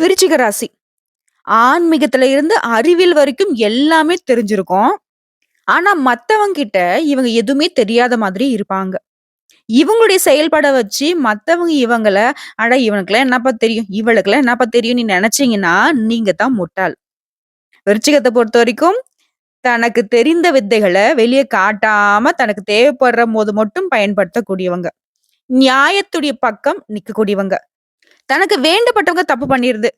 விருச்சிக ராசி. ஆன்மீகத்துல இருந்து அறிவியல் வரைக்கும் எல்லாமே தெரிஞ்சிருக்கும். ஆனா மத்தவங்க கிட்ட இவங்க எதுவுமே தெரியாத மாதிரி இருப்பாங்க. இவங்களுடைய செயல்பாட வச்சு மத்தவங்க இவங்கள, "அட இவனுக்குலாம் என்னப்பா தெரியும்? இவளுக்கெல்லாம் என்னப்பா தெரியும்னு" நீ நெனச்சீங்கன்னா, நீங்க தான் முட்டாள். விருச்சிகத்த பொறுத்தவரைக்கும், தனக்கு தெரிந்த வித்தைகள வெளிய காட்டாம, தனக்கு தேவைப்படும்போது மட்டும் பயன்படுத்தக்கூடியவங்க. நியாயத்துடைய பக்கம் நிக்கக்கூடியவங்க. தனக்கு வேண்டப்பட்டவங்க தப்பு பண்ணிருது.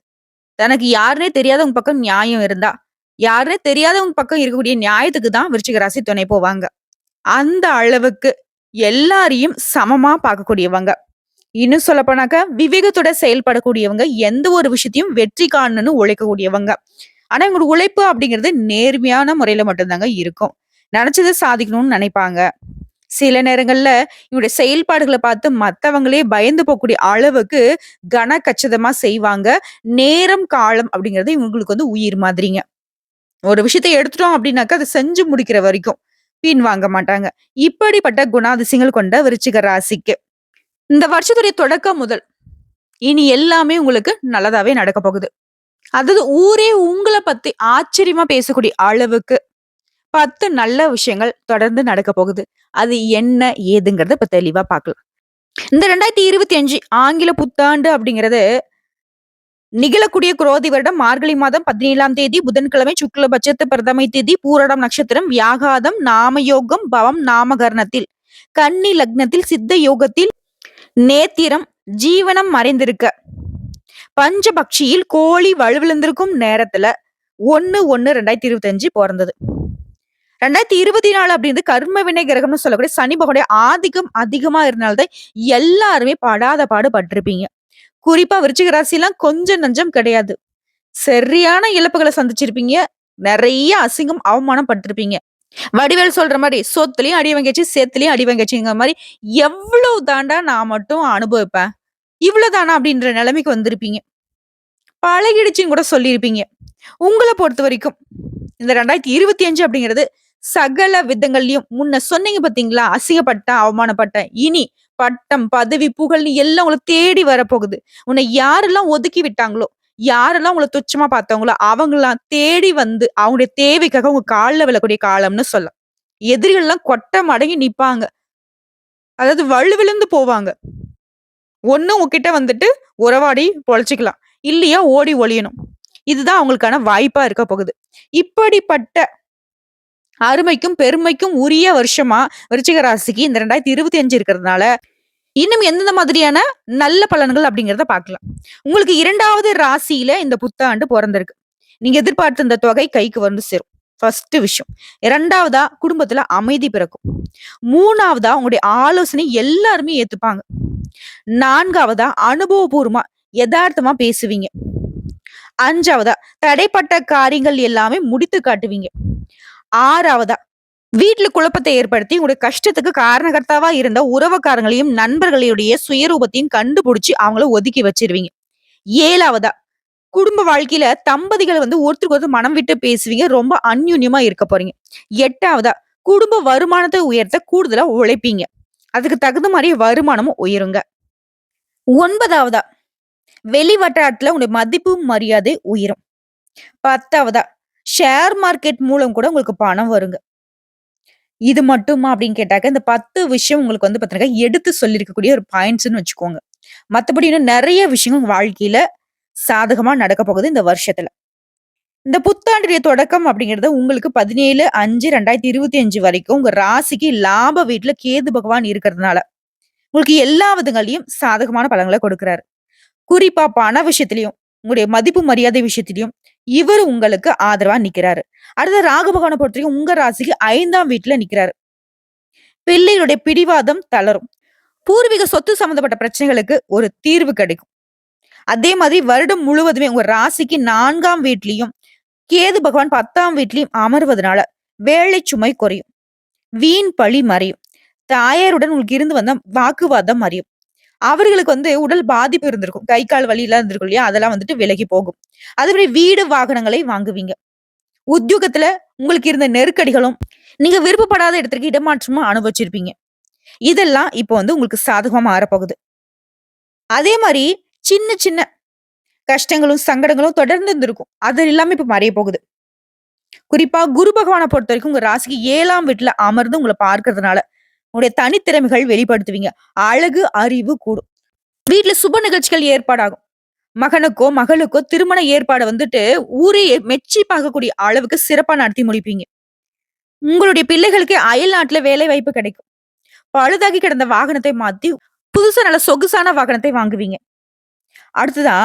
தனக்கு யாருன்னே தெரியாதவங்க பக்கம் நியாயம் இருந்தா, யாருன்னே தெரியாதவங்க பக்கம் இருக்கக்கூடிய நியாயத்துக்கு தான் விருச்சிக ராசி துணை போவாங்க. அந்த அளவுக்கு எல்லாரையும் சமமா பார்க்கக்கூடியவங்க. இன்னும் சொல்லப்போனாக்கா, விவேகத்தோட செயல்படக்கூடியவங்க. எந்த ஒரு விஷயத்தையும் வெற்றி காணணும்னு உழைக்கக்கூடியவங்க. ஆனா, இவங்களோட உழைப்பு அப்படிங்கிறது நேர்மையான முறையில மட்டும் தாங்க இருக்கும். நெனச்சத சாதிக்கணும்னு நெனைப்பாங்க. சில நேரங்கள்ல இவங்களுடைய செயல்பாடுகள பார்த்து மத்தவங்களே பயந்து போகக்கூடிய அளவுக்கு கச்சிதமா செய்வாங்க. நேரம், காலம் அப்படிங்கிறது இவங்களுக்கு வந்து உயிர் மாதிரிங்க. ஒரு விஷயத்த எடுத்துட்டோம் அப்படின்னாக்கா, அத செஞ்சு முடிக்கிற வரைக்கும் பின் வாங்க மாட்டாங்க. இப்படிப்பட்ட குணாதிசயங்கள் கொண்ட விருச்சிக ராசிக்கு. இந்த வருஷத்துடைய தொடக்கம் முதல், இனி எல்லாமே உங்களுக்கு நல்லதாவே நடக்கப் போகுது. அதாவது ஊரே உங்கள பத்தி ஆச்சரியமா பேசக்கூடிய அளவுக்கு 10 நல்ல விஷயங்கள் தொடர்ந்து நடக்கப் போகுது. அது என்ன? ஏதுங்கிறத இப்ப தெளிவா பார்க்கலாம். இந்த 2025 ஆங்கில புத்தாண்டு அப்படிங்கிறது நிகழக்கூடிய குரோதி வருடம் மார்கழி மாதம் 17ஆம் தேதி புதன்கிழமை சுக்லபட்சத்து பிரதமை தேதி பூரடம் நட்சத்திரம் வியாகாதம் நாமயோகம் பவம் நாமகரணத்தில் கன்னி லக்னத்தில் சித்த யோகத்தில் நேத்திரம் ஜீவனம் மறைந்திருக்க பஞ்சபக்ஷியில் கோழி வலுவிழந்திருக்கும் நேரத்துல 1/1/2025 பிறந்தது. 2024 அப்படின்றது கர்ம வினை கிரகம்னு சொல்லக்கூடிய சனி பகவானுடைய ஆதிக்கம் அதிகமா இருந்தனால்தான் எல்லாருமே படாத பாடு பட்டிருப்பீங்க. குறிப்பா விருச்சிக ராசிலாம் கொஞ்சம் நஞ்சம் கிடையாது. சரியான இழப்புகள சந்திச்சிருப்பீங்க. நெறைய அசிங்கம், அவமானம் பட்டிருப்பீங்க. வடிவேல் சொல்ற மாரி, "சொத்துலயும் அடி வாங்கியாச்சு, சேத்துலயும் அடி வாங்கியாச்சுங்கிற" மாரி, "எவ்வளவு தாண்டா நான் மட்டும் அனுபவிப்பேன்? இவ்வளவு தானா?" அப்படின்ற நிலைமைக்கு வந்திருப்பீங்க. பழகிடுச்சுன்னு கூட சொல்லியிருப்பீங்க. உங்கள பொறுத்தவரைக்கும், இந்த 2025 அப்படிங்கிறது சகல விதங்கள்லயும் முன்ன சொன்னீங்க பார்த்தீங்களா? அசிங்கப்பட்டேன், அவமானப்பட்டேன். இனி பட்டம், பதவி, புகழ்னு எல்லாம் உங்கள தேடி வரப்போகுது. உன்னை யாரெல்லாம் ஒதுக்கி விட்டாங்களோ, யாரெல்லாம் உங்கள துச்சமா பார்த்தவங்களோ, அவங்கலாம் தேடி வந்து அவங்களுடைய தேவைக்காக உங்க கால்ல விழக்கூடிய காலம்னு சொல்லலாம். எதிரிகள்லாம் கொட்ட மடங்கி நிப்பாங்க. அதாவது வழுவிழுந்து போவாங்க. ஒண்ணு உங்ககிட்ட வந்துட்டு உறவாடி பொழச்சுக்கலாம். இல்லையா ஓடி ஒளியணும். இதுதான் அவங்களுக்கான வாய்ப்பா இருக்க போகுது. இப்படிப்பட்ட அருமைக்கும், பெருமைக்கும் உரிய வருஷமா விருச்சிக ராசிக்கு இந்த 2025 இருக்கிறதுனால, இன்னும் எந்தெந்த மாதிரியான நல்ல பலன்கள் அப்படிங்கிறத பார்க்கலாம். உங்களுக்கு 2வது ராசியில இந்த புத்தாண்டு பொறந்திருக்கு. நீங்க எதிர்பார்த்த இந்த தொகை கைக்கு வந்து சேரும். ஃபர்ஸ்ட் விஷயம். 2வதா குடும்பத்துல அமைதி பிறக்கும். 3வதா உங்களுடைய ஆலோசனை எல்லாருமே ஏத்துப்பாங்க. 4வதா அனுபவபூர்வமா, எதார்த்தமா பேசுவீங்க. 5வதா தடைப்பட்ட காரியங்கள் எல்லாமே முடித்து காட்டுவீங்க. 6வதா வீட்ல குழப்பத்தை ஏற்படுத்தி உங்களுடைய கஷ்டத்துக்கு காரணகர்த்தாவா இருந்த உறவுக்காரங்களையும், நண்பர்களுடைய சுயரூபத்தையும் கண்டுபிடிச்சு அவங்கள ஒதுக்கி வச்சிருவீங்க. 7வதா குடும்ப வாழ்க்கையில தம்பதிகள் வந்து ஒருத்தருக்கு ஒருத்தர் மனம் விட்டு பேசுவீங்க. ரொம்ப அந்யோன்யமா இருக்க போறீங்க. 8வதா குடும்ப வருமானத்தை உயர்த்த கூடுதலா உழைப்பீங்க. அதுக்கு தகுந்த மாரி வருமானமும் உயருங்க. 9வதா வெளி வட்டாரத்துல உங்களுடைய மதிப்பு, மரியாதை உயரும். 10வதா ஷேர் மார்க்கெட் மூலம் கூட உங்களுக்கு பணம் வருங்க. இது மட்டுமா அப்படின்னு கேட்டாக்க, இந்த 10 விஷயம் உங்களுக்கு வந்து பார்த்தீங்கன்னா, எடுத்து சொல்லியிருக்கக்கூடிய ஒரு பாயிண்ட்ஸ்ன்னு வச்சுக்கோங்க. மத்தபடி இன்னும் நெறைய விஷயங்கள் உங்க வாழ்க்கையில சாதகமா நடக்க போகுது இந்த வருஷத்துல. இந்த புத்தாண்டுடைய தொடக்கம் அப்படிங்கிறது உங்களுக்கு 17/5/2025 வரைக்கும் உங்க ராசிக்கு லாப வீட்ல கேது பகவான் இருக்கிறதுனால, உங்களுக்கு எல்லா விதங்கள்லயும் சாதகமான பலன்கள கொடுக்கிறாரு. குறிப்பா பண விஷயத்திலயும், உங்களுடைய மதிப்பு மரியாதை விஷயத்திலயும் இவரு உங்களுக்கு ஆதரவா நிக்கிறாரு. அடுத்து ராகு பகவான பொறுத்தவரைக்கும் உங்க ராசிக்கு 5ஆம் வீட்ல நிக்கிறாரு. பிள்ளைகளுடைய பிடிவாதம் தளரும். பூர்வீக சொத்து சம்பந்தப்பட்ட பிரச்சனைகளுக்கு ஒரு தீர்வு கிடைக்கும். அதே மாதிரி வருடம் முழுவதுமே உங்க ராசிக்கு 4ஆம் வீட்லயும் கேது பகவான் 10ஆம் வீட்லயும் அமர்வதனால வேலை சுமை குறையும். வீண் பழி மறையும். தாயாருடன் உங்களுக்கு இருந்து வந்த வாக்குவாதம் மறையும். அவர்களுக்கு வந்து உடல் பாதிப்பு இருந்திருக்கும். கை, கால் வலிலாம் இருந்திருக்கும் இல்லையா? அதெல்லாம் வந்துட்டு விலகி போகும். அதுமாரி வீடு, வாகனங்களை வாங்குவீங்க. உத்தியோகத்துல உங்களுக்கு இருந்த நெருக்கடிகளும், நீங்க விருப்பப்படாத இடத்திற்கு இடமாற்றமும் அனுபவிச்சிருப்பீங்க. இதெல்லாம் இப்போ வந்து உங்களுக்கு சாதகமா மாறப்போகுது. அதே மாரி சின்ன சின்ன கஷ்டங்களும், சங்கடங்களும் தொடர்ந்து இருந்திருக்கும். அது எல்லாமே இப்ப மறைய போகுது. குறிப்பா குரு பகவான பொறுத்தவரைக்கும் உங்க ராசிக்கு 7ஆம் வீட்ல அமர்ந்து உங்கள பார்க்கிறதுனால, உங்களுடைய தனித்திறமைகள் வெளிப்படுத்துவீங்க. அழகு, அறிவு கூடும். வீட்ல சுப நிகழ்ச்சிகள் ஏற்பாடாகும். மகனுக்கோ, மகளுக்கோ திருமண ஏற்பாடு வந்துட்டு ஊரே மெச்சி பார்க்கக்கூடிய அளவுக்கு சிறப்பா நடத்தி முடிப்பீங்க. உங்களுடைய பிள்ளைகளுக்கு அயல்நாட்டுல வேலை வாய்ப்பு கிடைக்கும். பழுதாகி கிடந்த வாகனத்தை மாத்தி, புதுசா நல்ல சொகுசான வாகனத்தை வாங்குவீங்க. அடுத்ததா,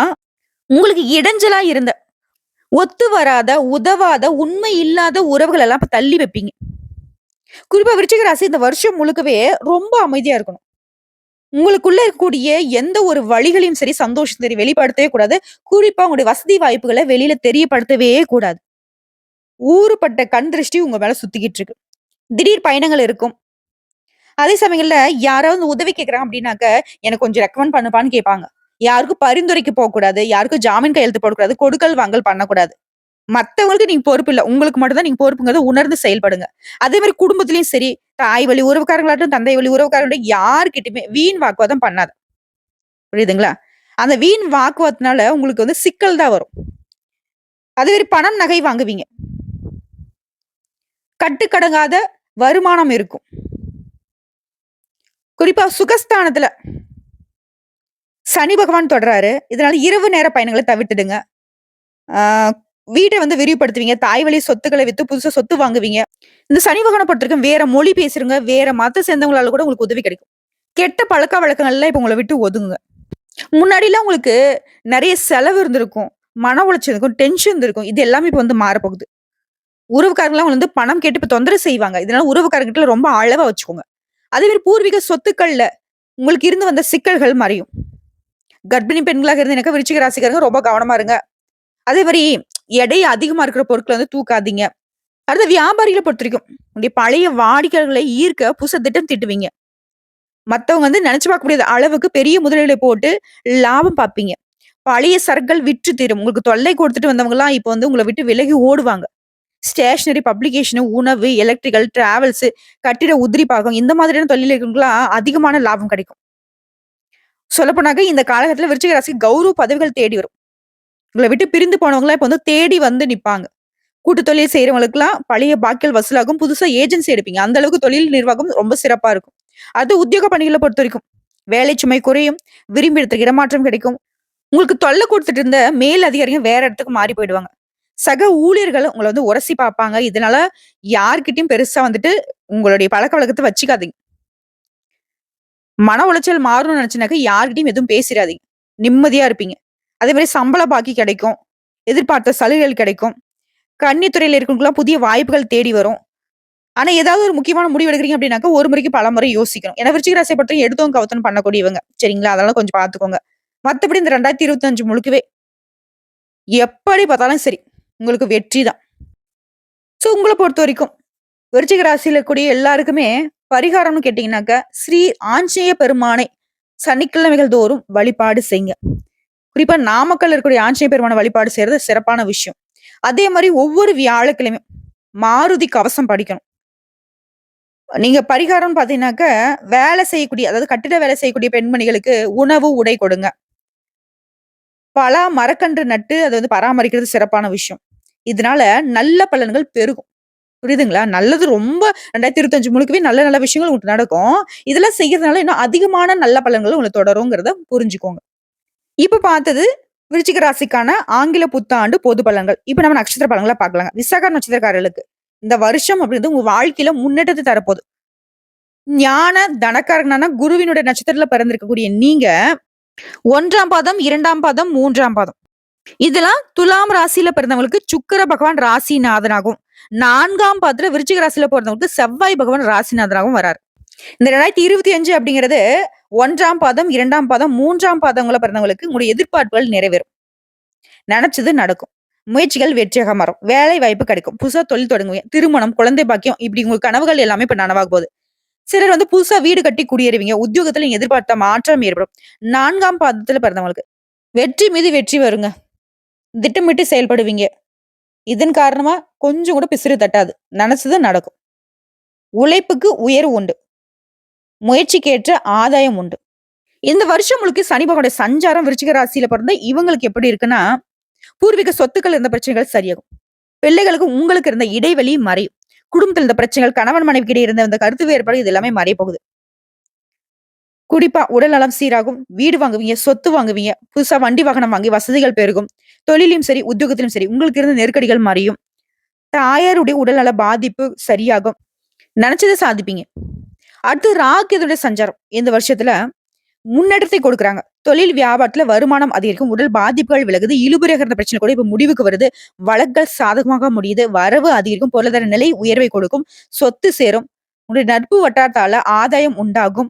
உங்களுக்கு இடைஞ்சலா இருந்த, ஒத்து வராத, உதவாத, உண்மை இல்லாத உறவுகள் எல்லாம் இப்ப தள்ளி வைப்பீங்க. குறிப்பா விருச்சிக ராசி இந்த வருஷம் முழுக்கவே ரொம்ப அமைதியா இருக்கணும். உங்களுக்குள்ள இருக்கக்கூடிய எந்த ஒரு வழிகளையும் சரி, சந்தோஷம் சரி வெளிப்படுத்தவே கூடாது. குறிப்பா உங்களுடைய வசதி வாய்ப்புகள வெளியில தெரியப்படுத்தவே கூடாது. ஊருப்பட்ட கண் திருஷ்டி உங்க மேல சுத்திக்கிட்டு இருக்கு. திடீர் பயணங்கள் இருக்கும். அதே சமயங்கள்ல யாராவது உதவி கேட்குறாங்க அப்படின்னாக்க, எனக்கு கொஞ்சம் ரெக்கமெண்ட் பண்ணுப்பான்னு கேட்பாங்க. யாருக்கும் பரிந்துரைக்கு போக்கூடாது. யாருக்கும் ஜாமீன் கையெழுத்து போடக்கூடாது. கொடுக்கல் வாங்கல் பண்ணக்கூடாது. மத்தவங்களுக்கு நீங்க பொறுப்பு இல்ல. உங்களுக்கு மட்டும் தான் நீங்க பொறுப்புங்கிறத உணர்ந்து செயல்படுங்க. அதே மாரி குடும்பத்திலயும் சரி, தாய் வழி உறவுக்காரங்களாகட்டும், தந்தை வழி உறவுக்காரங்களாகட்டும் யார்கிட்டயுமே வீண் வாக்குவாதம் பண்ணாத. புரியுதுங்களா? அந்த வீண் வாக்குவாதத்தினால உங்களுக்கு வந்து சிக்கல் தான் வரும். அதே மாரி பணம், நகை வாங்குவீங்க. கட்டுக்கடங்காத வருமானம் இருக்கும். குறிப்பா சுகஸ்தானத்துல சனி பகவான் தொடராரு. இதனால இரவு நேர பயணங்கள தவிர்த்துடுங்க. ஆ வீட்ட வந்து விரிவுபடுத்துவீங்க. தாய் வழி சொத்துக்கள வித்து புதுசா சொத்து வாங்குவீங்க. இந்த சனி பகவான பொறுத்தவரைக்கும் வேற மொழி பேசுறவங்க, வேற மத்த சேர்ந்தவங்களால கூட உங்களுக்கு உதவி கிடைக்கும். கெட்ட பழக்கவழக்கங்கள்லாம் இப்ப உங்கள விட்டு ஒதுங்குங்க. முன்னாடிலாம் உங்களுக்கு நெறைய செலவு இருந்திருக்கும். மன உளைச்சல் இருக்கும், டென்ஷன் இருந்திருக்கும். இது எல்லாமே இப்ப வந்து மாறப்போகுது. உறவுக்காரங்கலாம் உங்கள வந்து பணம் கேட்டு இப்ப தொந்தரவு செய்வாங்க. இதனால உறவுக்காரங்ககிட்ட ரொம்ப அளவா வச்சுக்கோங்க. அதே மாரி பூர்வீக சொத்துக்கள்ல உங்களுக்கு இருந்து வந்த சிக்கல்கள் மறையும். கர்ப்பிணி பெண்களாக இருந்தீங்கன்னாக்கா விருச்சிக ராசிக்காரங்க ரொம்ப கவனமா இருங்க. அதே மாரி எடை அதிகமா இருக்கிற பொருட்கள வந்து தூக்காதீங்க. அடுத்து வியாபாரிகள பொறுத்தவரைக்கும், உங்களுடைய பழைய வாடிக்கையாளர்களை ஈர்க்க புதுசா திட்டம் தீட்டுவீங்க. மத்தவங்க வந்து நெனச்சு பார்க்க முடியாத அளவுக்கு பெரிய முதலீடு போட்டு லாபம் பார்ப்பீங்க. பழைய சரக்குகள் விற்று தீரும். உங்களுக்கு தொல்லை கொடுத்துட்டு வந்தவங்கலாம் இப்ப வந்து உங்கள விட்டு விலகி ஓடுவாங்க. ஸ்டேஷனரி, பப்ளிகேஷன், உணவு, எலக்ட்ரிக்கல், டிராவல்ஸ், கட்டிட உதிரி பாகம் இந்த மாதிரியான தொழில் இருக்கிறவங்களுக்குலாம் அதிகமான லாபம் கிடைக்கும். சொல்லப்போனாக்க இந்த காலகட்டத்தில விருச்சிக ராசிக்கு கௌரவ பதவிகள் தேடி வரும். உங்கள விட்டு பிரிந்து போனவங்கலாம் இப்ப வந்து தேடி வந்து நிப்பாங்க. கூட்டு தொழில் செய்றவங்களுக்குலாம் பழைய பாக்கிகள் வசூலாகும். புதுசா ஏஜென்சி எடுப்பீங்க. அந்த அளவுக்கு தொழில் நிர்வாகம் ரொம்ப சிறப்பா இருக்கும். அது உத்தியோக பணிகள பொறுத்தவரைக்கும், வேலை சுமை குறையும். விரும்பிய இடத்துக்கு இடமாற்றம் கிடைக்கும். உங்களுக்கு தொல்ல குடுத்துட்டு இருந்த மேல் அதிகாரிங்க வேற இடத்துக்கு மாறி போயிடுவாங்க. சக ஊழியர்கள் உங்கள வந்து உரசி பார்ப்பாங்க. இதனால யார்கிட்டயும் பெருசா வந்துட்டு உங்களுடைய பழக்கவழக்கத்த வச்சுக்காதீங்க. மன உளைச்சல் மாறும்னு நினைச்சுனாக்க யார்கிட்டயும் எதுவும் பேசிறாதீங்க. நிம்மதியா இருப்பீங்க. அதே மாரி சம்பள பாக்கி கிடைக்கும். எதிர்பார்த்த சலுகைகள் கிடைக்கும். கன்னித்துறையில இருக்கிறவங்களுக்குலாம் புதிய வாய்ப்புகள் தேடி வரும். ஆனா, ஏதாவது ஒரு முக்கியமான முடிவு எடுக்கிறீங்க அப்படின்னாக்க, ஒரு முறைக்கு பலமுறை யோசிக்கணும். ஏன்னா விருச்சிக ராசிய பொறுத்தவரைக்கும் எடுத்தோம் கவுத்தோம்ன்னு பண்ணக்கூடியவங்க. சரிங்களா? அதனால கொஞ்சம் பார்த்துக்கோங்க. மத்தபடி இந்த 2025 முழுக்கவே எப்படி பார்த்தாலும் சரி, உங்களுக்கு வெற்றி தான். ஸோ உங்கள பொறுத்தவரைக்கும் விருச்சிக ராசியில இருக்கக்கூடிய எல்லாருக்குமே பரிகாரம்னு கேட்டீங்கன்னாக்க, ஸ்ரீ ஆஞ்சநேய பெருமானை சனிக்கிழமைகள் தோறும் வழிபாடு செய்யுங்க. குறிப்பா நாமக்கல்ல இருக்கக்கூடிய ஆஞ்சநேய பெருமான வழிபாடு செய்றது சிறப்பான விஷயம். அதே மாரி ஒவ்வொரு வியாழக்கிழமையும் மாருதி கவசம் படிக்கணும். நீங்க பரிகாரம்னு பார்த்தீங்கன்னாக்க, வேலை செய்யக்கூடிய அதாவது கட்டிட வேலை செய்யக்கூடிய பெண்மணிகளுக்கு உணவு, உடை கொடுங்க. பலா மரக்கன்று நட்டு அத வந்து பராமரிக்கிறது சிறப்பான விஷயம். இதனால நல்ல பலன்கள் பெருகும். புரியுதுங்களா? நல்லது ரொம்ப 2025 முழுக்கவே நல்ல நல்ல விஷயங்கள் உங்களுக்கு நடக்கும். இதெல்லாம் செய்யறதுனால இன்னும் அதிகமான நல்ல பலன்கள் உங்கள தொடருங்கிறத புரிஞ்சுக்கோங்க. இப்ப பார்த்தது விருச்சிக ராசிக்கான ஆங்கில புத்தாண்டு பொது பலன்கள். இப்ப நம்ம நட்சத்திர பலன்கள பார்க்கலாங்க. விசாக நட்சத்திரக்காரர்களுக்கு இந்த வருஷம் அப்படின்றது உங்க வாழ்க்கையில முன்னேற்றத்த தரப்போது. ஞான தனக்காரகனான குருவினுடைய நட்சத்திரத்துல பிறந்திருக்கக்கூடிய நீங்க 1ஆம் பாதம், 2ஆம் பாதம், 3ஆம் பாதம். இதெல்லாம் துலாம் ராசியில பிறந்தவங்களுக்கு சுக்கிர பகவான் ராசிநாதனாகவும், 4ஆம் பாதத்துல விருச்சிக ராசியில பிறந்தவங்களுக்கு செவ்வாய் பகவான் ராசிநாதனாகவும் வராரு. இந்த 2025 அப்படிங்கிறது 1ஆம் பாதம், 2ஆம் பாதம், 3ஆம் பாதங்கள்ல பிறந்தவங்களுக்கு உங்களுடைய எதிர்பார்ப்புகள் நிறைவேறும். நெனச்சது நடக்கும். முயற்சிகள் வெற்றியாக மாறும். வேலை வாய்ப்பு கிடைக்கும். புதுசா தொழில் தொடங்குவீங்க. திருமணம், குழந்தை பாக்கியம் இப்படி உங்க கனவுகள் எல்லாமே இப்ப நனவாக போகுது. சிலர் வந்து புதுசா வீடு கட்டி குடியேறுவீங்க. உத்தியோகத்துல நீங்க எதிர்பார்த்த மாற்றம் ஏற்படும். 4ஆம் பாதத்துல பிறந்தவங்களுக்கு வெற்றி மீது வெற்றி வருங்க. திட்டமிட்டு செயல்படுவீங்க. இதன் காரணமா கொஞ்சம் கூட பிசிறு தட்டாது. நெனச்சது நடக்கும். உழைப்புக்கு உயர்வு உண்டு. முயற்சிக்கேற்ற ஆதாயம் உண்டு. இந்த வருஷம் முழுக்க சனி பகவானுடைய சஞ்சாரம் விருச்சிக ராசியில பிறந்த இவங்களுக்கு எப்படி இருக்குன்னா, பூர்வீக சொத்துக்கள் இருந்த பிரச்சனைகள் சரியாகும். பிள்ளைகளுக்கு உங்களுக்கு இருந்த இடைவெளி மறையும். குடும்பத்துல இருந்த பிரச்சனைகள், கணவன் மனைவிக்கு இடையே இருந்த இந்த கருத்து வேறுபாடு இது எல்லாமே மறைய போகுது. குறிப்பா உடல் நலம் சீராகும். வீடு வாங்குவீங்க, சொத்து வாங்குவீங்க, புதுசா வண்டி வாகனம் வாங்கி வசதிகள் பெருகும். தொழிலும் சரி, உத்தியோகத்திலும் சரி, உங்களுக்கு இருந்த நெருக்கடிகள் மறையும். தாயாருடைய உடல்நல பாதிப்பு சரியாகும். நினைச்சத சாதிப்பீங்க. அடுத்து ராகு சஞ்சாரம் இந்த வருஷத்துல முன்னேற்றத்தை கொடுக்குறாங்க. தொழில் வியாபாரத்துல வருமானம் அதிகரிக்கும். உடல் பாதிப்புகள் விலகுது. இழுபறியாக இருந்த பிரச்சனை கூட இப்ப முடிவுக்கு வருது. வழக்குகள் சாதகமாக முடியுது. வரவு அதிகரிக்கும். பொருளாதார நிலை உயர்வை கொடுக்கும். சொத்து சேரும். உங்களுடைய நட்பு வட்டாரத்தால ஆதாயம் உண்டாகும்.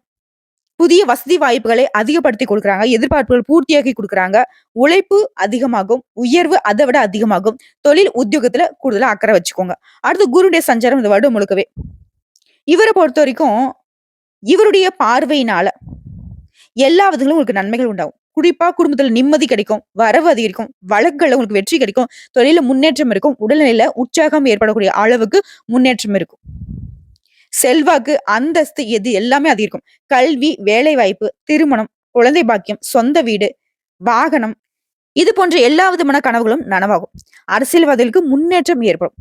புதிய வசதி வாய்ப்புகளை அதிகப்படுத்தி கொடுக்குறாங்க. எதிர்பார்ப்புகள் பூர்த்தியாக்கி கொடுக்குறாங்க. உழைப்பு அதிகமாகும். உயர்வு அதை விட அதிகமாகும். தொழில் உத்தியோகத்துல கூடுதலா அக்கறை வச்சுக்கோங்க. அடுத்து குருடைய சஞ்சாரம் இந்த வருடம் முழுக்கவே. இவரை பொறுத்த வரைக்கும் இவருடைய பார்வையினால எல்லா விதங்களும் உங்களுக்கு நன்மைகள் உண்டாகும். குறிப்பா குடும்பத்துல நிம்மதி கிடைக்கும். வரவு அதிகரிக்கும். வழக்குகள்ல உங்களுக்கு வெற்றி கிடைக்கும். தொழில முன்னேற்றம் இருக்கும். உடல்நிலையில உற்சாகம் ஏற்படக்கூடிய அளவுக்கு முன்னேற்றம் இருக்கும். செல்வாக்கு, அந்தஸ்து எது எல்லாமே அதிகரிக்கும். கல்வி, வேலை வாய்ப்பு, திருமணம், குழந்தை பாக்கியம், சொந்த வீடு, வாகனம் இது போன்ற எல்லா விதமான கனவுகளும் நனவாகும். அரசியல்வாதிகளுக்கு முன்னேற்றம் ஏற்படும்.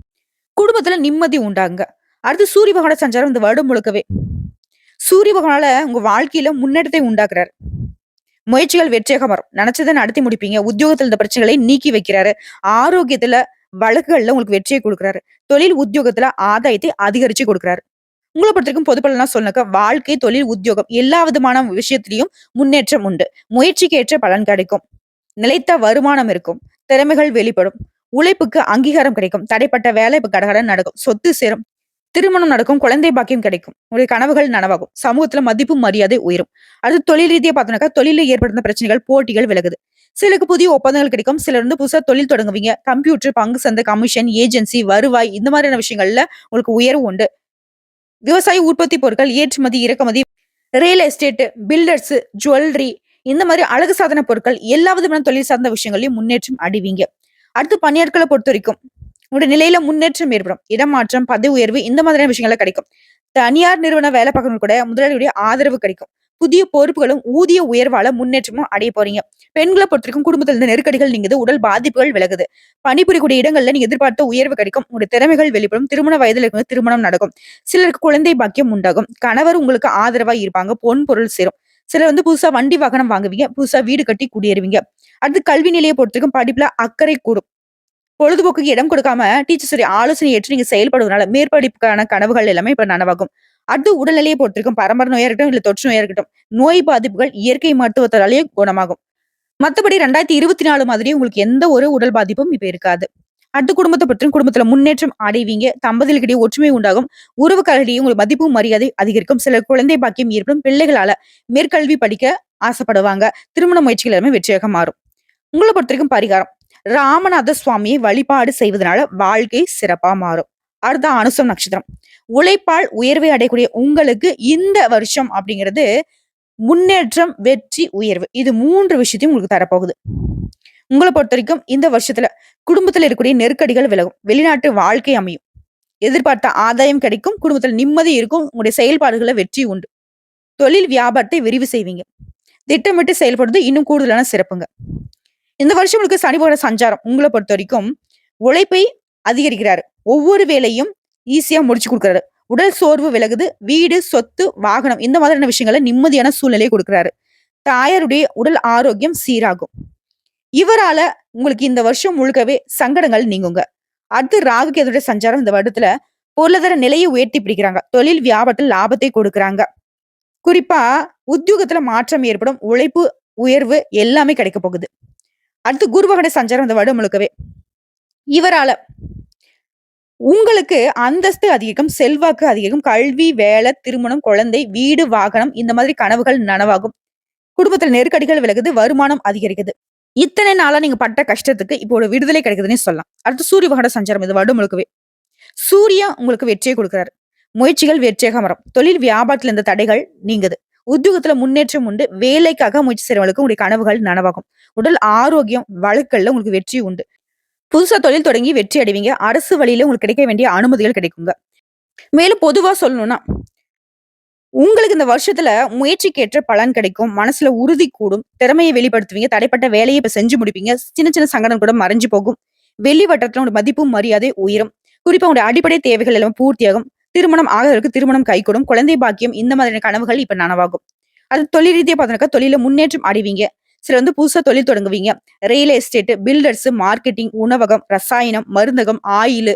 குடும்பத்துல நிம்மதி உண்டாங்க. அடுத்து சூரிய பகவான சஞ்சாரம் இந்த வருடம் முழுக்கவே. சூரிய பகவானால உங்க வாழ்க்கையில முன்னேற்றத்தை உண்டாக்குறாரு. முயற்சிகள் வெற்றியாக வரும். நினைச்சதை நடத்தி முடிப்பீங்க. உத்தியோகத்துல இந்த பிரச்சனைகளை நீக்கி வைக்கிறாரு. ஆரோக்கியத்துல வழக்குகள்ல உங்களுக்கு வெற்றியை கொடுக்குறாரு. தொழில் உத்தியோகத்துல ஆதாயத்தை அதிகரிச்சு கொடுக்குறாரு. உங்கள பொறுத்தவரைக்கும் பொது பலனா சொன்னாக்கா, வாழ்க்கை, தொழில், உத்தியோகம் எல்லா விதமான விஷயத்திலயும் முன்னேற்றம் உண்டு. முயற்சிக்கு ஏற்ற பலன் கிடைக்கும். நிலைத்த வருமானம் இருக்கும். திறமைகள் வெளிப்படும். உழைப்புக்கு அங்கீகாரம் கிடைக்கும். தடைப்பட்ட வேலை இப்ப கடகடன் நடக்கும். சொத்து சேரும். திருமணம் நடக்கும். குழந்தை பாக்கியம் கிடைக்கும். உங்களுடைய கனவுகள் நனவாகும். சமூகத்துல மதிப்பு மரியாதை உயரும். அடுத்து தொழில் ரீதியா பார்த்தோம்னாக்கா, தொழில ஏற்படுத்த பிரச்சனைகள், போட்டிகள் விலகுது. சிலருக்கு புதிய ஒப்பந்தங்கள் கிடைக்கும். சிலர் புதுசா தொழில் தொடங்குவீங்க. கம்ப்யூட்டர், பங்கு சந்தை, கமிஷன், ஏஜென்சி, வருவாய் இந்த மாதிரியான விஷயங்கள்ல உங்களுக்கு உயர்வு உண்டு. விவசாய உற்பத்தி பொருட்கள், ஏற்றுமதி, இறக்குமதி, ரியல் எஸ்டேட், பில்டர்ஸ், ஜுவல்லரி இந்த மாதிரி அழகு சாதன பொருட்கள் எல்லா விதமான தொழில் சார்ந்த விஷயங்களையும் முன்னேற்றம் அடைவீங்க. அடுத்து பணியாட்களை பொறுத்த வரைக்கும் உங்களுடைய நிலையில முன்னேற்றம் ஏற்படும். இடமாற்றம், பதவி உயர்வு இந்த மாதிரியான விஷயங்கள் கிடைக்கும். தனியார் நிறுவன வேலை பார்க்கறவங்க கூட முதலாளியுடைய ஆதரவு கிடைக்கும். புதிய பொறுப்புகளும் ஊதிய உயர்வால முன்னேற்றமும் அடைய போறீங்க. பெண்களை பொறுத்தவரைக்கும் குடும்பத்தில் இருந்த நெருக்கடிகள் நீங்குது. உடல் பாதிப்புகள் விலகுது. பணிபுரியக்கூடிய இடங்கள்ல நீங்க எதிர்பார்த்த உயர்வு கிடைக்கும். உங்களுடைய திறமைகள் வெளிப்படும். திருமண வயதுல இருக்கும் திருமணம் நடக்கும். சிலருக்கு குழந்தை பாக்கியம் உண்டாகும். கணவர் உங்களுக்கு ஆதரவா இருப்பாங்க. பொன் பொருள் சேரும். சிலர் புதுசா வண்டி வாகனம் வாங்குவீங்க. புதுசா வீடு கட்டி குடியேறுவீங்க. அடுத்து கல்வி நிலையை பொறுத்தவரைக்கும் படிப்புல அக்கறை கூடும். பொழுதுபோக்குக்கு இடம் கொடுக்காம டீச்சர்ஸ் ஆலோசனை ஏற்று நீங்க செயல்படுவதனால மேற்படிப்புக்கான கனவுகள் எல்லாமே இப்ப நனவாகும். அடுத்து உடல்நிலையை பொறுத்திருக்கும். பரம்பரை நோயா இருக்கட்டும், இல்ல தொற்று நோயா இருக்கட்டும், நோய் பாதிப்புகள் இயற்கை மருத்துவத்தாலேயே குணமாகும். மத்தபடி 2024 மாதிரி உங்களுக்கு எந்த ஒரு உடல் பாதிப்பும் இப்ப இருக்காது. அடுத்து குடும்பத்தை பற்றியும் குடும்பத்துல முன்னேற்றம் அடைவீங்க. தம்பதிகளுக்கிடையே ஒற்றுமை உண்டாகும். உறவுகளிடையே உங்களுக்கு மதிப்பு மரியாதை அதிகரிக்கும். சில குழந்தை பாக்கியம் ஏற்படும். பிள்ளைகளால மேற்கல்வி படிக்க ஆசைப்படுவாங்க. திருமண முயற்சிகள் எல்லாமே வெற்றியாக மாறும். உங்களை பொறுத்தவரைக்கும் பரிகாரம் ராமநாத சுவாமியை வழிபாடு செய்வதனால வாழ்க்கை சிறப்பா மாறும். அடுத்த அனுசம் நட்சத்திரம். உழைப்பால் உயர்வை அடையக்கூடிய உங்களுக்கு இந்த வருஷம் அப்படிங்கிறது முன்னேற்றம், வெற்றி, உயர்வு இது 3 விஷயத்தையும் உங்களுக்கு தரப்போகுது. உங்களை பொறுத்த வரைக்கும் இந்த வருஷத்துல குடும்பத்துல இருக்கக்கூடிய நெருக்கடிகள் விலகும். வெளிநாட்டு வாழ்க்கை அமையும். எதிர்பார்த்த ஆதாயம் கிடைக்கும். குடும்பத்துல நிம்மதி இருக்கும். உங்களுடைய செயல்பாடுகளை வெற்றி உண்டு. தொழில் வியாபாரத்தை விரிவு செய்வீங்க. திட்டமிட்டு செயல்படுறது இன்னும் கூடுதலான சிறப்புங்க. இந்த வருஷம் உங்களுக்கு சனி பகவான் சஞ்சாரம் உங்களை பொறுத்த வரைக்கும் உழைப்பை அதிகரிக்கிறாரு. ஒவ்வொரு வேலையும் ஈஸியா முடிச்சு கொடுக்குறாரு. உடல் சோர்வு விலகுது. வீடு, சொத்து, வாகனம் இந்த மாதிரியான விஷயங்களை நிம்மதியான சூழ்நிலையை கொடுக்குறாரு. தாயாருடைய உடல் ஆரோக்கியம் சீராகும். இவரால உங்களுக்கு இந்த வருஷம் முழுக்கவே சங்கடங்கள் நீங்குங்க. அடுத்து ராகு கேதுடைய சஞ்சாரம் இந்த வருடத்துல பொருளாதார நிலையை உயர்த்தி பிடிக்கிறாங்க. தொழில் வியாபாரத்தில் லாபத்தை கொடுக்குறாங்க. குறிப்பா உத்தியோகத்துல மாற்றம் ஏற்படும். உழைப்பு உயர்வு எல்லாமே கிடைக்க போகுது. அடுத்து குரு பகவானுடைய சஞ்சாரம் இந்த வருடம் முழுக்கவே இவரால உங்களுக்கு அந்தஸ்து அதிகம், செல்வாக்கு அதிகம், கல்வி, வேலை, திருமணம், குழந்தை, வீடு, வாகனம் இந்த மாதிரி கனவுகள் நனவாகும். குடும்பத்துல நெருக்கடிகள் விலகுது. வருமானம் அதிகரிக்குது. இத்தனை நாளா நீங்க பட்ட கஷ்டத்துக்கு இப்போ ஒரு விடுதலை கிடைக்குதுன்னு சொல்லலாம். அடுத்து சூரிய பகவான சஞ்சாரம் இது வருடம் முழுக்கவே. சூரியன் உங்களுக்கு வெற்றியை கொடுக்கிறாரு. முயற்சிகள் வெற்றியாக வரும். தொழில் வியாபாரத்துல இருந்த தடைகள் நீங்குது. உத்தியோகத்துல முன்னேற்றம் உண்டு. வேலைக்காக முயற்சி செய்றவங்களுக்கு உங்களுடைய கனவுகள் நனவாகும். உடல் ஆரோக்கியம், வழக்குகள்ல உங்களுக்கு வெற்றி உண்டு. புதுசா தொழில் தொடங்கி வெற்றி அடைவீங்க. அரசு வழியில உங்களுக்கு கிடைக்க வேண்டிய அனுமதிகள் கிடைக்குங்க. மேலும் பொதுவா சொல்லணும்னா உங்களுக்கு இந்த வருஷத்துல முயற்சிக்கேற்ற பலன் கிடைக்கும். மனசுல உறுதி கூடும். திறமைய வெளிப்படுத்துவீங்க. தடைப்பட்ட வேலைய இப்ப செஞ்சு முடிப்பீங்க. சின்ன சின்ன சங்கடம் கூட மறைஞ்சு போகும். வெளி வட்டாரத்துல உங்க மதிப்பும், மரியாதை உயரும். குறிப்பா உங்களுடைய அடிப்படை தேவைகள் எல்லாம் பூர்த்தியாகும். திருமணம் ஆகாதவருக்கு திருமணம் கைகூடும். குழந்தை பாக்கியம் இந்த மாதிரியான கனவுகள் இப்ப நனவாகும். அது தொழில் ரீதியா பார்த்தோம்னாக்கா, தொழில்ல முன்னேற்றம் அடைவீங்க. சிலர் புதுசா தொழில் தொடங்குவீங்க. ரியல் எஸ்டேட், பில்டர்ஸ், மார்க்கெட்டிங், உணவகம், ரசாயனம், மருந்தகம், ஆயிலு,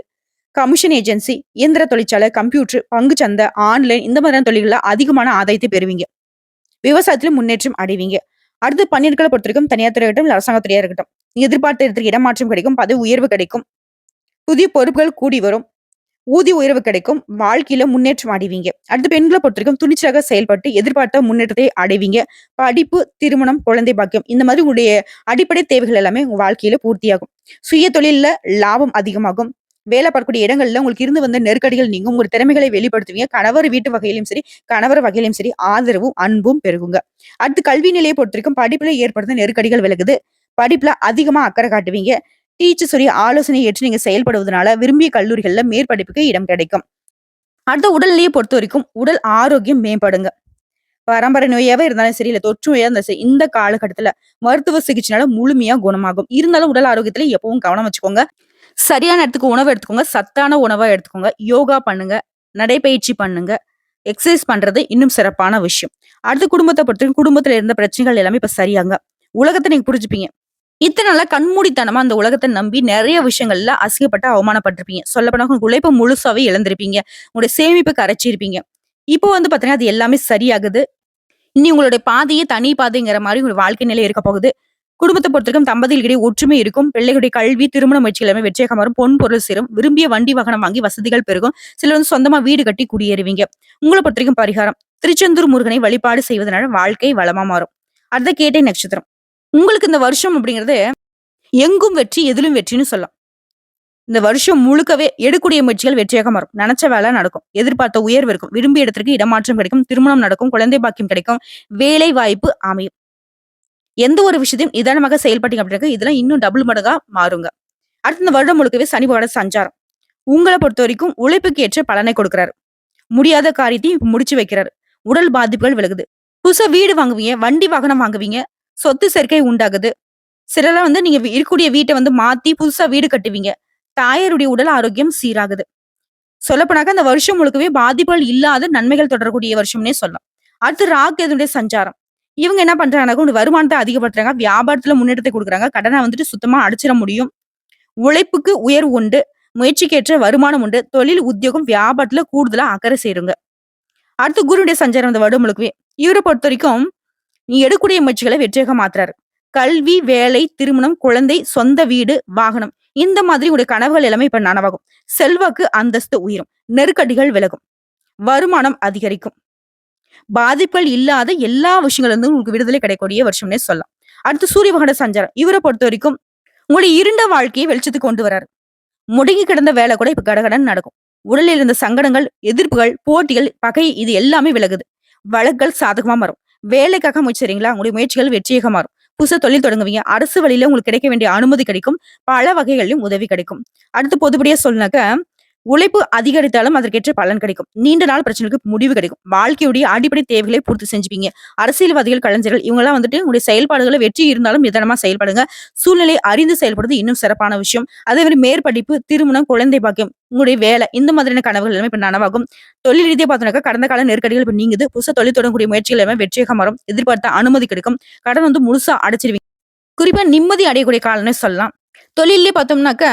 கமிஷன் ஏஜென்சி, இயந்திர தொழிற்சாலை, கம்ப்யூட்டர், பங்குச்சந்தை, ஆன்லைன் இந்த மாதிரியான தொழில்கள்ல அதிகமான ஆதாயத்தை பெறுவீங்க. விவசாயத்துல முன்னேற்றம் அடைவீங்க. அடுத்து பணியாட்களை பொறுத்தவரைக்கும் தனியார் துறையா இருக்கட்டும், இல்ல அரசாங்கத் துறையா இருக்கட்டும். நீங்க எதிர்பார்த்த இடத்துக்கு இடமாற்றம் கிடைக்கும். பதவி உயர்வு கிடைக்கும். புதிய பொறுப்புகள் கூடி வரும். ஊதிய உயர்வு கிடைக்கும். வாழ்க்கையில முன்னேற்றம் அடைவீங்க. அடுத்து பெண்கள பொறுத்தவரைக்கும் துணிச்சலாக செயல்பட்டு எதிர்பார்த்த முன்னேற்றத்தை அடைவீங்க. படிப்பு, திருமணம், குழந்தை பாக்கியம் இந்த மாதிரி உங்களுடைய அடிப்படை தேவைகள் எல்லாமே உங்க வாழ்க்கையில பூர்த்தியாகும். சுய தொழில்ல லாபம் அதிகமாகும். வேலை பார்க்கக்கூடிய இடங்கள்ல உங்களுக்கு இருந்து வந்த நெருக்கடிகள் நீங்கும். உங்க திறமைகளை வெளிப்படுத்துவீங்க. கணவர் வீட்டு வகையிலும் சரி, கணவர் வகையிலும் சரி ஆதரவும், அன்பும் பெருகுங்க. அடுத்து கல்வி நிலையை பொறுத்தவரைக்கும் படிப்புல ஏற்படுத்த நெருக்கடிகள் விலகுது. படிப்புல அதிகமா அக்கறை காட்டுவீங்க. டீச்சர்ஸ் உடைய ஆலோசனை ஏற்று நீங்க செயல்படுவதனால விரும்பிய கல்லூரிகள்ல மேற்படிப்புக்கு இடம் கிடைக்கும். அடுத்த உடல்நிலையை பொறுத்த வரைக்கும் உடல் ஆரோக்கியம் மேம்படுங்க. பரம்பரை நோயாவே இருந்தாலும் சரி, இல்ல தொற்று நோயா இருந்தாலும் சரி, இந்த காலகட்டத்துல மருத்துவ சிகிச்சைனால முழுமையா குணமாகும். இருந்தாலும் உடல் ஆரோக்கியத்துல எப்பவும் கவனம் வச்சுக்கோங்க. சரியான இடத்துக்கு உணவு எடுத்துக்கோங்க. சத்தான உணவா எடுத்துக்கோங்க. யோகா பண்ணுங்க. நடைப்பயிற்சி பண்ணுங்க. எக்சர்சைஸ் பண்றது இன்னும் சிறப்பான விஷயம். அடுத்து குடும்பத்த பொறுத்தவரைக்கும் குடும்பத்துல இருந்த பிரச்சனைகள் எல்லாமே இப்ப சரியாங்க. உலகத்த நீங்க புரிஞ்சுப்பீங்க. இத்தன நாளா கண்மூடித்தனமா அந்த உலகத்த நம்பி நெறைய விஷயங்கள்ல அசிங்கப்பட்டு அவமானப்பட்டிருப்பீங்க. சொல்லப்போனா உங்க உழைப்ப முழுசாவே இழந்திருப்பீங்க. உங்களுடைய சேமிப்ப கரைச்சிருப்பீங்க. இப்போ பாத்தீங்கன்னா, அது எல்லாமே சரியாகுது. இனி உங்களுடைய பாதையே தனி பாதைங்கிற மாரி உங்க வாழ்க்கை நிலை இருக்க போகுது. குடும்பத்த பொறுத்தவரைக்கும் தம்பதிகளிடையே ஒற்றுமை இருக்கும். பிள்ளைகளுடைய கல்வி, திருமண முயற்சிகள் எல்லாமே வெற்றியாக மாறும். பொன் பொருள் சேரும். விரும்பிய வண்டி வாகனம் வாங்கி வசதிகள் பெருகும். சிலர் சொந்தமா வீடு கட்டி குடியேறுவீங்க. உங்கள பொறுத்தவரைக்கும் பரிகாரம். திருச்செந்தூர் முருகனை வழிபாடு செய்வதனால வாழ்க்கை வளமா மாறும். அடுத்த கேட்டை நட்சத்திரம். உங்களுக்கு இந்த வருஷம் அப்படிங்கிறது எங்கும் வெற்றி, எதிலும் வெற்றின்னு சொல்லலாம். இந்த வருஷம் முழுக்கவே எடுக்கக்கூடிய முயற்சிகள் வெற்றியாக மாறும். நெனச்ச வேலை நடக்கும். எதிர்பார்த்த உயர்வு இருக்கும். விரும்பிய இடத்திற்கு இடமாற்றம் கிடைக்கும். திருமணம் நடக்கும். குழந்தை பாக்கியம் கிடைக்கும். வேலை வாய்ப்பு அமையும். எந்த ஒரு விஷயத்தையும் நிதானமாக செயல்பட்டீங்க அப்படின்னா, இதெல்லாம் இன்னும் டபுள் மடங்கா மாறுங்க. அடுத்த இந்த வருடம் முழுக்கவே சனி பகவானோட சஞ்சாரம். உங்கள பொறுத்தவரைக்கும் உழைப்புக்கு ஏற்ற பலனை கொடுக்கிறாரு. முடியாத காரியத்தையும் இப்ப முடிச்சு வைக்கிறாரு. உடல் பாதிப்புகள் விலகுது. புதுசா வீடு வாங்குவீங்க. வண்டி வாகனம் வாங்குவீங்க. சொத்து சேர்க்கை உண்டாகுது. சிலர்லாம் நீங்க இருக்கக்கூடிய வீட்ட மாத்தி புதுசா வீடு கட்டுவீங்க. தாயாருடைய உடல் ஆரோக்கியம் சீராகுது. சொல்லப்போனாக்கா அந்த வருஷம் முழுக்கவே பாதிப்புகள் இல்லாத நன்மைகள் தொடரக்கூடிய வருஷம்னே சொல்லலாம். அடுத்து ராகு கேதுவுடைய சஞ்சாரம். இவங்க என்ன பண்றாங்கன்னா, உங்க வருமானத்தை அதிகப்படுத்துறாங்க. வியாபாரத்துல முன்னேற்றத்தை குடுக்குறாங்க. கடனை சுத்தமா அடைச்சிட முடியும். உழைப்புக்கு உயர்வு உண்டு. முயற்சிக்கேற்ற வருமானம் உண்டு. தொழில், உத்தியோகம், வியாபாரத்துல கூடுதலா அக்கறை சேருங்க. அடுத்து குருவுடைய சஞ்சாரம் இந்த வருடம் முழுக்கவே. இவரை பொறுத்தவரைக்கும் நீ எடுக்கக்கூடிய முயற்சிகளை வெற்றியாக மாத்துறாரு. கல்வி, வேலை, திருமணம், குழந்தை, சொந்த வீடு, வாகனம் இந்த மாதிரி உடைய கனவுகள் எல்லாமே இப்ப நனவாகும். செல்வாக்கு, அந்தஸ்து உயரும். நெருக்கடிகள் விலகும். வருமானம் அதிகரிக்கும். பாதிப்புகள் இல்லாத எல்லா விஷயங்கள்ல இருந்தும் உங்களுக்கு விடுதலை கிடைக்கக்கூடிய வருஷம்னே சொல்லலாம். அடுத்து சூரிய பகவானோட சஞ்சாரம். இவரை பொறுத்த வரைக்கும் உங்களுடைய இருண்ட வாழ்க்கையை வெளிச்சத்துக்கு கொண்டு வராரு. முடங்கி கிடந்த வேலை கூட இப்ப கடகடன்னு நடக்கும். உடலில் இருந்த சங்கடங்கள், எதிர்ப்புகள், போட்டிகள், பகை இது எல்லாமே விலகுது. வழக்குகள் சாதகமா மாறும். வேலைக்காக முயற்சிறீங்களா? உங்களுடைய முயற்சிகள் வெற்றியாக மாறும். புதுசா தொழில் தொடங்குவீங்க. அரசு வழியில உங்களுக்கு கிடைக்க வேண்டிய அனுமதி கிடைக்கும். பல வகைகளிலும் உதவி கிடைக்கும். அடுத்து பொதுப்படியா சொல்லுனாக்க, உழைப்பு அதிகரித்தாலும் அதற்கேற்ற பலன் கிடைக்கும். நீண்ட நாள் பிரச்சனைகளுக்கு முடிவு கிடைக்கும். வாழ்க்கையுடைய அடிப்படை தேவைகளை பூர்த்தி செஞ்சுப்பீங்க. அரசியல்வாதிகள், கலைஞர்கள் இவங்கெல்லாம் உங்களுடைய செயல்பாடுகளை வெற்றி இருந்தாலும் நிதானமா செயல்படுங்க. சூழ்நிலை அறிந்து செயல்படுறது இன்னும் சிறப்பான விஷயம். அதே மாதிரி மேற்படிப்பு, திருமணம், குழந்தை பாக்கியம், உங்களுடைய வேலை இந்த மாதிரியான கனவுகள் எல்லாமே இப்ப நனவாகும். தொழில் ரீதியா பார்த்தோம்னாக்கா கடந்த கால நெருக்கடிகள் இப்ப நீங்குது. புதுசா தொழில் தொடங்கக்கூடிய முயற்சிகள் எல்லாமே வெற்றியாக மாறும். எதிர்பார்த்த அனுமதி கிடைக்கும். கடன் முழுசா அடைச்சிருவீங்க. குறிப்பா நிம்மதி அடையக்கூடிய காலம்னே சொல்லலாம். தொழிலே பார்த்தோம்னாக்க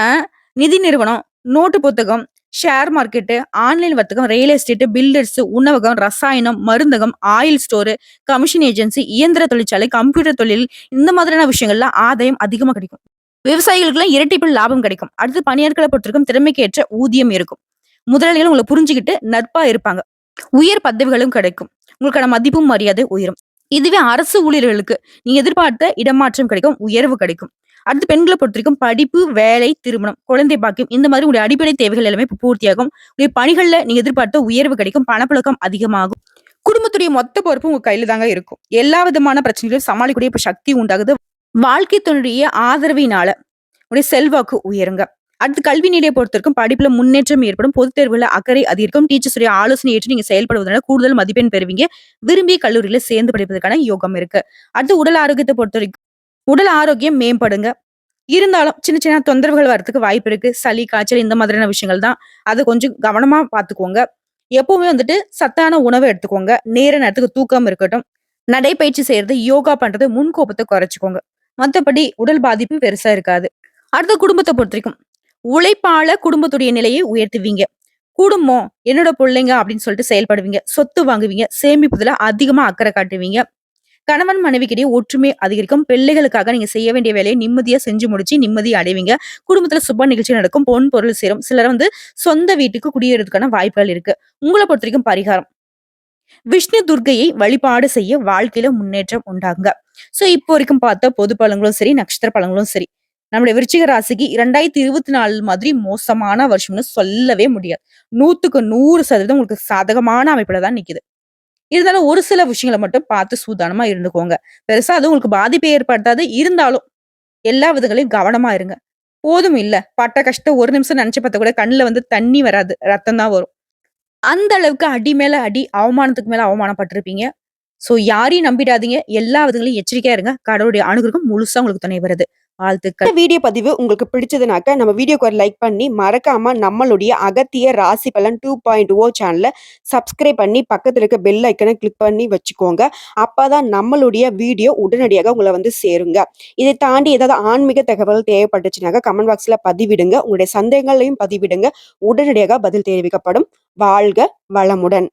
நிதி நிறுவனம், நோட்டு புத்தகம், ஷேர் மார்க்கெட்டு, ஆன்லைன் வர்த்தகம், ரியல் எஸ்டேட், பில்டர்ஸ், உணவகம், ரசாயனம், மருந்தகம், ஆயில் ஸ்டோர், கமிஷன் ஏஜென்சி, இயந்திர தொழிற்சாலை, கம்ப்யூட்டர் தொழில் இந்த மாதிரியான விஷயங்கள்ல ஆதாயம் அதிகமா கிடைக்கும். விவசாயிகளுக்கு இரட்டிப்பு லாபம் கிடைக்கும். அடுத்து பணியாட்களை பொறுத்திருக்கும் திறமைக்கு ஏற்ற ஊதியம் இருக்கும். முதலாளிகள் உங்களை புரிஞ்சுக்கிட்டு நட்பா இருப்பாங்க. உயர் பதவிகளும் கிடைக்கும். உங்களுக்கான மதிப்பும் மரியாதை உயரும். இதுவே அரசு ஊழியர்களுக்கு நீங்க எதிர்பார்த்த இடமாற்றம் கிடைக்கும். உயர்வு கிடைக்கும். அடுத்து பெண்களை பொறுத்திருக்கும் படிப்பு, வேலை, திருமணம், குழந்தை பாக்கியம் இந்த மாதிரி உங்களுடைய அடிப்படை தேவைகள் எல்லாமே இப்ப பூர்த்தியாகும். உங்களுடைய பணிகள்ல நீங்க எதிர்பார்த்த உயர்வு கிடைக்கும். பணப்புழக்கம் அதிகமாகும். குடும்பத்துடைய மொத்த பொறுப்பு உங்க கையில தாங்க இருக்கும். எல்லா விதமான பிரச்சனைகளையும் சமாளிக்கக்கூடிய இப்ப சக்தி உண்டாகுது. வாழ்க்கை துணையுடைய ஆதரவினால உடைய செல்வாக்கு உயருங்க. அடுத்து கல்வி நிலையை பொறுத்தவரைக்கும் படிப்புல முன்னேற்றம் ஏற்படும். பொதுத் தேர்வுல அக்கறை அதிகரிக்கும். டீச்சர்ஸுடைய ஆலோசனை ஏற்று நீங்க செயல்படுவதனால கூடுதல் மதிப்பெண் பெறுவீங்க. விரும்பிய கல்லூரியில சேர்ந்து படிப்பதற்கான யோகம் இருக்கு. அடுத்து உடல் ஆரோக்கியத்த பொறுத்தவரைக்கும் உடல் ஆரோக்கியம் மேம்படுங்க. இருந்தாலும் சின்ன சின்ன தொந்தரவுகள் வரதுக்கு வாய்ப்பு இருக்கு. சளி, காய்ச்சல் இந்த மாதிரியான விஷயங்கள் தான். அத கொஞ்சம் கவனமா பார்த்துக்கோங்க. எப்பவுமே வந்துட்டு சத்தான உணவு எடுத்துக்கோங்க. நேர நேரத்துக்கு தூக்கம் இருக்கட்டும். நடைப்பயிற்சி செய்யறது, யோகா பண்றது, முன்கோபத்த குறைச்சுக்கோங்க. மத்தபடி உடல் பாதிப்பு பெருசா இருக்காது. அடுத்த குடும்பத்த பொறுத்தவரைக்கும், உழைப்பால குடும்பத்துடைய நிலையை உயர்த்துவீங்க. குடும்பம், என்னோட புள்ளைங்க அப்படின்னு சொல்லிட்டு செயல்படுவீங்க. சொத்து வாங்குவீங்க. சேமிப்புதுல அதிகமா அக்கறை காட்டுவீங்க. கணவன் மனைவிக்கிடையே ஒற்றுமை அதிகரிக்கும். பிள்ளைகளுக்காக நீங்க செய்ய வேண்டிய வேலையை நிம்மதியா செஞ்சு முடிச்சு நிம்மதி அடைவீங்க. குடும்பத்துல சுப நிகழ்ச்சி நடக்கும். பொன் பொருள் சேரும். சிலர் வந்து சொந்த வீட்டுக்கு குடியேறதுக்கான வாய்ப்புகள் இருக்கு. உங்கள பொறுத்தவரைக்கும் பரிகாரம். விஷ்ணு துர்க்கையை வழிபாடு செய்ய வாழ்க்கையில முன்னேற்றம் உண்டாகுங்க. சோ இப்போ வரைக்கும் பார்த்த பொது பலன்களும் சரி, நட்சத்திர பலன்களும் சரி. நம்முடைய விருச்சிக ராசிக்கு 2024 மாதிரி மோசமான வருஷம்னு சொல்லவே முடியாது. 100க்கு 100% உங்களுக்கு சாதகமான அமைப்புல தான் நிக்குது. இருந்தாலும் ஒரு சில விஷயங்கள மட்டும் பார்த்து சூதானமா இருந்துக்கோங்க. பெருசா அது உங்களுக்கு பாதிப்பை ஏற்படுத்தாது. இருந்தாலும் எல்லா விதங்களையும் கவனமா இருங்க. போதும் இல்ல, பட்ட கஷ்டம் ஒரு நிமிஷம் நெனச்சு பார்த்தா கூட கண்ணுல வந்து தண்ணி வராது. ரத்தம் தான் வரும். அந்த அளவுக்கு அடி மேல அடி, அவமானத்துக்கு மேல அவமானப்பட்டுருப்பீங்க. சோ யாரையும் நம்பிடாதீங்க. எல்லா விதங்களையும் எச்சரிக்கையா இருங்க. கடவுளுடைய அனுகிரகம் முழுசா உங்களுக்கு துணை வருது. வாழ்த்துக்கள். இந்த வீடியோ பதிவு உங்களுக்கு பிடிச்சதுனாக்க நம்ம வீடியோக்கு ஒரு லைக் பண்ணி மறக்காம நம்மளுடைய அகத்திய ராசி பலன் 2.0 சேனலை சப்ஸ்கிரைப் பண்ணி பக்கத்துல இருக்க பெல் ஐக்கனை கிளிக் பண்ணி வச்சுக்கோங்க. அப்பதான் நம்மளுடைய வீடியோ உடனடியாக உங்களை வந்து சேருங்க. இதை தாண்டி ஏதாவது ஆன்மீக தகவல் தேவைப்பட்டுச்சுனாக்க கமெண்ட் பாக்ஸ்ல பதிவிடுங்க. உங்களுடைய சந்தேகங்களையும் பதிவிடுங்க. உடனடியாக பதில் தெரிவிக்கப்படும். வாழ்க வளமுடன்.